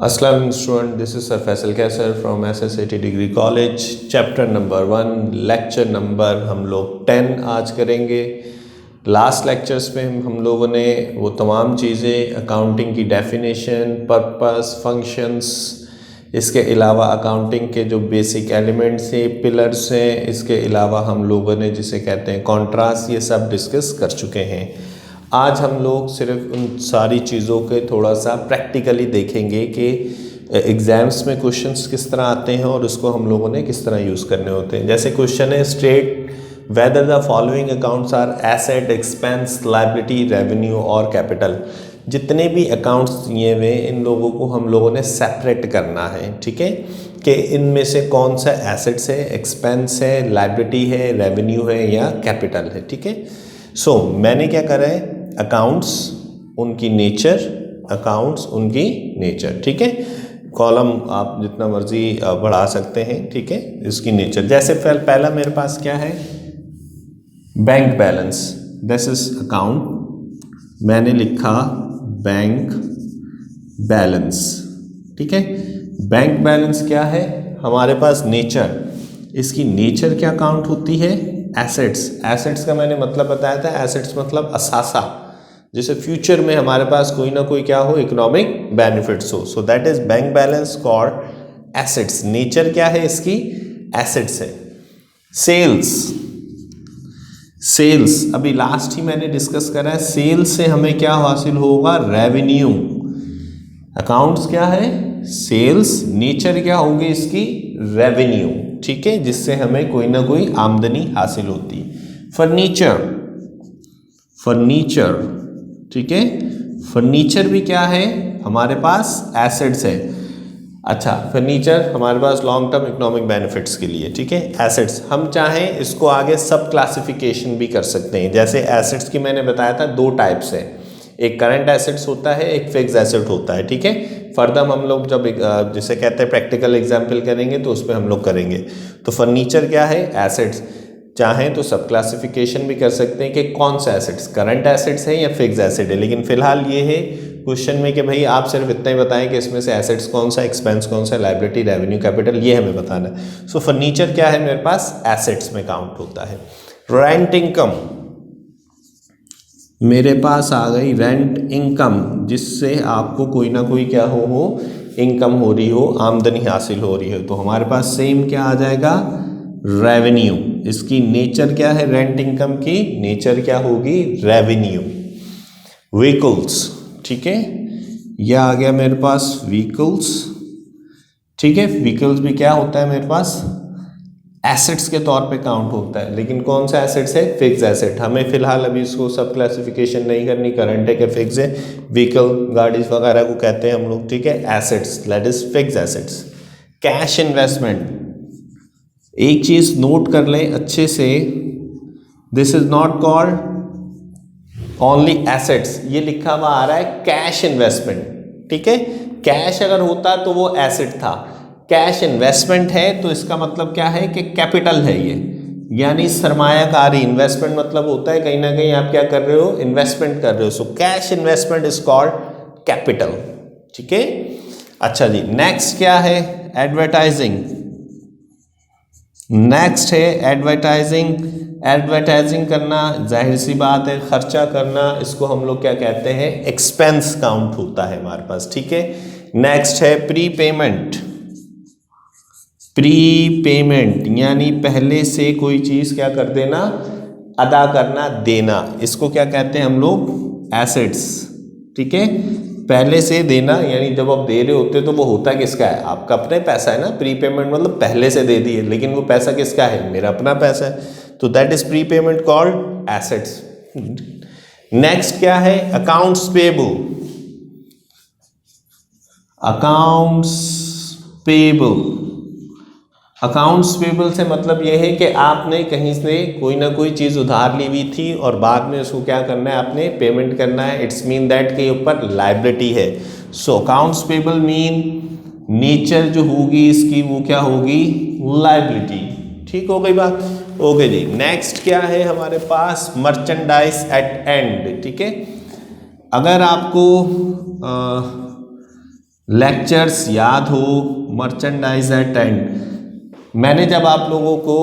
Assalamu student, this is Sir Faisal Kaisar from SSAT Degree College. Chapter number 1 lecture number हम लोग 10 आज करेंगे। Last lectures में हम लोगों ने वो तमाम चीज़ें अकाउंटिंग की डेफिनेशन, पर्पस, फंक्शंस, इसके अलावा अकाउंटिंग के जो बेसिक एलिमेंट्स हैं, पिलर्स हैं, इसके अलावा हम लोगों ने जिसे कहते हैं कॉन्ट्रास्ट, ये सब डिस्कस कर चुके हैं। आज हम लोग सिर्फ उन सारी चीज़ों के थोड़ा सा प्रैक्टिकली देखेंगे कि एग्ज़ाम्स में क्वेश्चंस किस तरह आते हैं और उसको हम लोगों ने किस तरह यूज़ करने होते हैं। जैसे क्वेश्चन है state whether the following accounts are asset, expense, liability, revenue और कैपिटल। जितने भी अकाउंट्स दिए हुए इन लोगों को हम लोगों ने सेपरेट करना है, ठीक है, कि इनमें से कौन सा एसेट्स है, एक्सपेंस है, लायबिलिटी है, रेवेन्यू है या कैपिटल है, ठीक है। सो मैंने क्या करा है, अकाउंट्स उनकी नेचर, अकाउंट्स उनकी नेचर, ठीक है। कॉलम आप जितना मर्जी बढ़ा सकते हैं, ठीक है, इसकी नेचर। जैसे पहला मेरे पास क्या है, bank balance, this is account, मैंने लिखा बैंक बैलेंस, ठीक है। बैंक बैलेंस क्या है हमारे पास, नेचर, इसकी नेचर क्या काउंट होती है, एसेट्स। एसेट्स का मैंने मतलब बताया था, एसेट्स मतलब असासा, जैसे फ्यूचर में हमारे पास कोई ना कोई क्या हो, इकोनॉमिक बेनिफिट्स हो। So that is bank balance called assets. Nature क्या है इसकी, एसेट्स है। सेल्स, सेल्स अभी लास्ट ही मैंने डिस्कस करा है, सेल्स से हमें क्या हासिल होगा, रेवेन्यू। अकाउंट्स क्या है, सेल्स, नेचर क्या होगी इसकी, रेवेन्यू, ठीक है, जिससे हमें कोई ना कोई आमदनी हासिल होती है। फर्नीचर, फर्नीचर, ठीक है, फर्नीचर भी क्या है हमारे पास, एसेट्स है। अच्छा, फर्नीचर हमारे पास लॉन्ग टर्म इकोनॉमिक बेनिफिट्स के लिए, ठीक है, एसेट्स। हम चाहें इसको आगे सब क्लासिफिकेशन भी कर सकते हैं। जैसे एसेट्स की मैंने बताया था दो टाइप्स है, एक करंट एसेट्स होता है, एक फिक्स एसेट होता है, ठीक है। फर्दर हम लोग जब जिसे कहते हैं प्रैक्टिकल एग्जाम्पल करेंगे तो उस पर हम लोग करेंगे। तो फर्नीचर क्या है, एसेट्स। चाहें तो सब क्लासिफिकेशन भी कर सकते हैं कि कौन सा एसेट्स, करंट एसेट्स है या फिक्स एसेट है, लेकिन फिलहाल ये है क्वेश्चन में कि भाई आप सिर्फ इतना ही बताएं कि इसमें से एसेट्स कौन सा, एक्सपेंस कौन सा, लायबिलिटी, रेवेन्यू, कैपिटल, ये हमें बताना है। सो फर्नीचर क्या है मेरे पास, एसेट्स में काउंट होता है। रेंट इनकम, मेरे पास आ गई रेंट इनकम, जिससे आपको कोई ना कोई क्या हो इनकम हो रही हो, आमदनी हासिल हो रही हो, तो हमारे पास सेम क्या आ जाएगा, रेवेन्यू। इसकी नेचर क्या है, रेंट इनकम की नेचर क्या होगी, रेवेन्यू। व्हीकल्स, ठीक है, यह आ गया मेरे पास व्हीकल्स, ठीक है। व्हीकल्स भी क्या होता है मेरे पास, एसेट्स के तौर पे काउंट होता है, लेकिन कौन सा एसेट्स है, फिक्स एसेट। हमें फिलहाल अभी इसको सब क्लासिफिकेशन नहीं करनी, करंट है कि फिक्स है। व्हीकल, गाड़ी वगैरह को कहते हैं हम लोग, ठीक है, assets, that is fix assets. Cash investment, एक चीज नोट कर लें अच्छे से, this is not called only assets, ये लिखा हुआ आ रहा है कैश इन्वेस्टमेंट, ठीक है। कैश अगर होता तो वो एसेट था, कैश इन्वेस्टमेंट है तो इसका मतलब क्या है कि कैपिटल है ये, यानी सरमायाकारी। इन्वेस्टमेंट मतलब होता है कहीं ना कहीं आप क्या कर रहे हो, इन्वेस्टमेंट कर रहे हो। So cash investment is called capital, ठीक है। अच्छा जी, नेक्स्ट क्या है, एडवर्टाइजिंग। नेक्स्ट है एडवर्टाइजिंग। एडवर्टाइजिंग करना, जाहिर सी बात है, खर्चा करना, इसको हम लोग क्या कहते हैं, एक्सपेंस काउंट होता है हमारे पास, ठीक है। नेक्स्ट है प्री पेमेंट। प्री पेमेंट यानी पहले से कोई चीज क्या कर देना, अदा करना, देना, इसको क्या कहते हैं हम लोग, एसेट्स, ठीक है। पहले से देना, यानी जब आप दे रहे होते तो वो होता किसका है, आपका अपना पैसा है ना। प्री पेमेंट मतलब पहले से दे दिए, लेकिन वो पैसा किसका है, मेरा अपना पैसा है, तो that is pre payment called assets. Next क्या है, accounts payable. Accounts payable, accounts payable से मतलब यह है कि आपने कहीं से कोई ना कोई चीज़ उधार ली हुई थी और बाद में उसको क्या करना है, आपने पेमेंट करना है। इट्स मीन दैट के ऊपर लायबिलिटी है। सो अकाउंट्स पेबल मीन नेचर जो होगी इसकी वो क्या होगी, लायबिलिटी, ठीक हो गई बात, ओके जी। नेक्स्ट क्या है हमारे पास, मर्चेंडाइज एट एंड, ठीक है। अगर आपको लेक्चर्स याद हो, मर्चेंडाइज एट एंड। मैंने जब आप लोगों को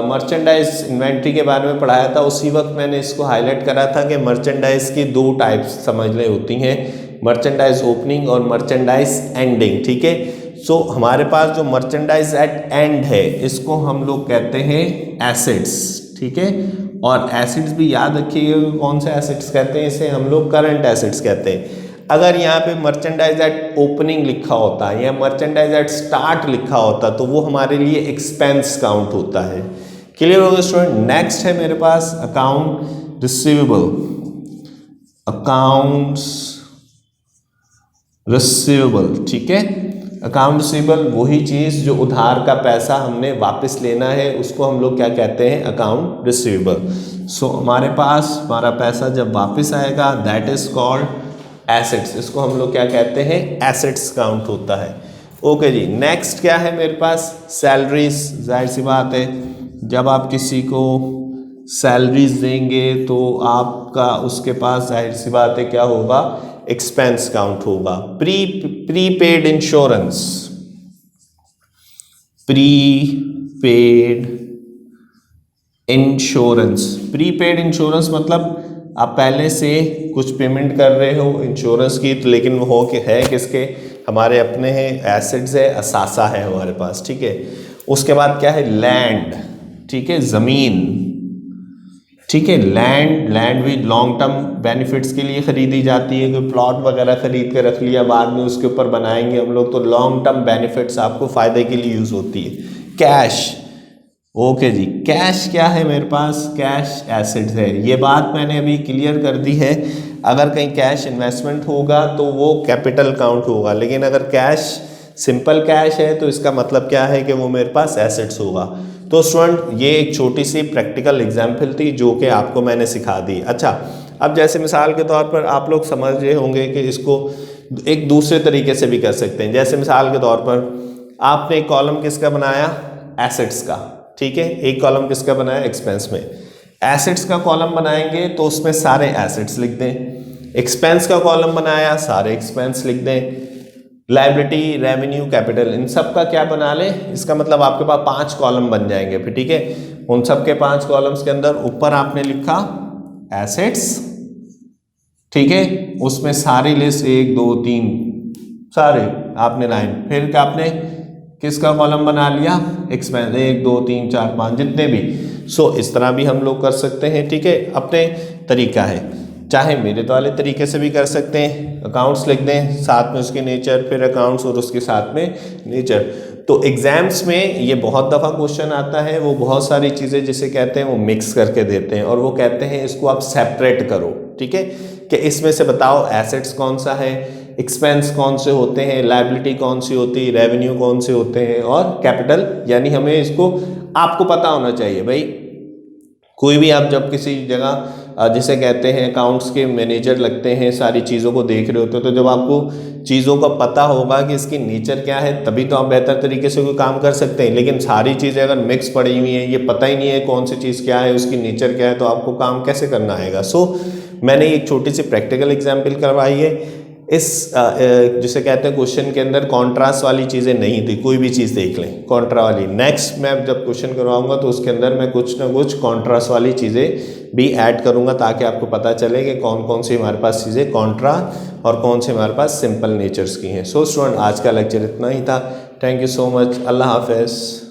मर्चेंडाइज इन्वेंट्री के बारे में पढ़ाया था उसी वक्त मैंने इसको हाईलाइट करा था कि मर्चेंडाइज की दो टाइप्स समझ ले होती हैं, मर्चेंडाइज ओपनिंग और मर्चेंडाइज एंडिंग। ठीक है, सो हमारे पास जो मर्चेंडाइज एट एंड है इसको हम लोग कहते हैं एसेट्स। ठीक है, और एसेट्स भी याद रखिएगा कौन से एसेट्स कहते हैं, इसे हम लोग करंट एसेट्स कहते हैं। अगर यहाँ पे मर्चेंडाइज एट ओपनिंग लिखा होता है या मर्चेंडाइज एट स्टार्ट लिखा होता तो वो हमारे लिए एक्सपेंस काउंट होता है। क्लियर हो गया स्टूडेंट। नेक्स्ट है मेरे पास अकाउंट रिसीवेबल। अकाउंट्स रिसीवेबल, ठीक है, अकाउंट रिसीवेबल वही चीज जो उधार का पैसा हमने वापस लेना है उसको हम लोग क्या कहते हैं, अकाउंट रिसीवेबल। सो हमारे पास हमारा पैसा जब वापस आएगा दैट इज कॉल्ड एसेट्स, इसको हम लोग क्या कहते हैं, एसेट्स काउंट होता है। ओके जी, नेक्स्ट क्या है मेरे पास, सैलरीज। जाहिर सी बात है जब आप किसी को सैलरीज देंगे तो आपका उसके पास जाहिर सी बात है क्या होगा, एक्सपेंस काउंट होगा। Prepaid insurance, prepaid insurance, prepaid insurance मतलब आप पहले से कुछ पेमेंट कर रहे हो इंश्योरेंस की, तो लेकिन वो हो कि है किसके, हमारे अपने हैं, एसेट्स है, असासा है हमारे पास। ठीक है, उसके बाद क्या है, लैंड। ठीक है, ज़मीन। ठीक है, लैंड भी लॉन्ग टर्म बेनिफिट्स के लिए खरीदी जाती है, कोई प्लॉट वगैरह खरीद के रख लिया, बाद में उसके ऊपर बनाएंगे हम लोग, तो लॉन्ग टर्म बेनिफिट्स आपको फ़ायदे के लिए यूज़ होती है। कैश, ओके जी, कैश क्या है मेरे पास, कैश एसेट्स है। ये बात मैंने अभी क्लियर कर दी है, अगर कहीं कैश इन्वेस्टमेंट होगा तो वो कैपिटल काउंट होगा, लेकिन अगर कैश सिंपल कैश है तो इसका मतलब क्या है कि वो मेरे पास एसेट्स होगा। तो स्टूडेंट ये एक छोटी सी प्रैक्टिकल एग्जाम्पल थी जो कि आपको मैंने सिखा दी। अच्छा, अब जैसे मिसाल के तौर पर आप लोग समझ रहे होंगे कि इसको एक दूसरे तरीके से भी कर सकते हैं। जैसे मिसाल के तौर पर आपने एक कॉलम किसका बनाया, एसेट्स का। ठीक है, एक कॉलम किसका बनाया, एक्सपेंस में। एसेट्स का कॉलम बनाएंगे तो उसमें सारे एसेट्स लिख दें, एक्सपेंस का कॉलम बनाया सारे एक्सपेंस लिख दें, लायबिलिटी, रेवेन्यू, कैपिटल, इन सब का क्या बना लें, इसका मतलब आपके पास 5 कॉलम बन जाएंगे फिर। ठीक है, उन सब के 5 कॉलम्स के अंदर ऊपर आपने लिखा एसेट्स। ठीक है, उसमें सारी लिस्ट 1 2 3 सारे आपने लाइन, फिर क्या आपने किसका कॉलम बना लिया, एक्सपेंस, 1 2 3 4 5 जितने भी। सो इस तरह भी हम लोग कर सकते हैं। ठीक है, अपने तरीका है, चाहे मेरे वाले तरीके से भी कर सकते हैं। अकाउंट्स लिख दें, साथ में उसके नेचर, फिर अकाउंट्स और उसके साथ में नेचर। तो एग्जाम्स में ये बहुत दफ़ा क्वेश्चन आता है, वो बहुत सारी चीज़ें जिसे कहते हैं वो मिक्स करके देते हैं और वो कहते हैं इसको आप सेपरेट करो। ठीक है, कि इसमें से बताओ एसेट्स कौन सा है, एक्सपेंस कौन से होते हैं, लायबिलिटी कौन सी होती है, रेवेन्यू कौन से होते हैं और कैपिटल। यानी हमें इसको आपको पता होना चाहिए भाई। कोई भी आप जब किसी जगह जिसे कहते हैं अकाउंट्स के मैनेजर लगते हैं, सारी चीज़ों को देख रहे होते हो, तो जब आपको चीज़ों का पता होगा कि इसकी नेचर क्या है तभी तो आप बेहतर तरीके से कोई काम कर सकते हैं। लेकिन सारी चीज़ें अगर मिक्स पड़ी हुई हैं, ये पता ही नहीं है कौन सी चीज़ क्या है, उसकी नेचर क्या है, तो आपको काम कैसे करना आएगा। सो मैंने एक छोटी सी प्रैक्टिकल एग्जाम्पल करवाई है। इस जिसे कहते हैं क्वेश्चन के अंदर कॉन्ट्रास्ट वाली चीज़ें नहीं थी, कोई भी चीज़ देख लें कॉन्ट्रा वाली। नेक्स्ट मैं जब क्वेश्चन करवाऊंगा तो उसके अंदर मैं कुछ ना कुछ कॉन्ट्रास्ट वाली चीज़ें भी ऐड करूंगा ताकि आपको पता चले कि कौन कौन सी हमारे पास चीज़ें कॉन्ट्रा और कौन सी हमारे पास सिंपल नेचर्स की हैं। सो स्टूडेंट, आज का लेक्चर इतना ही था। Thank you so much. अल्लाह हाफिज़।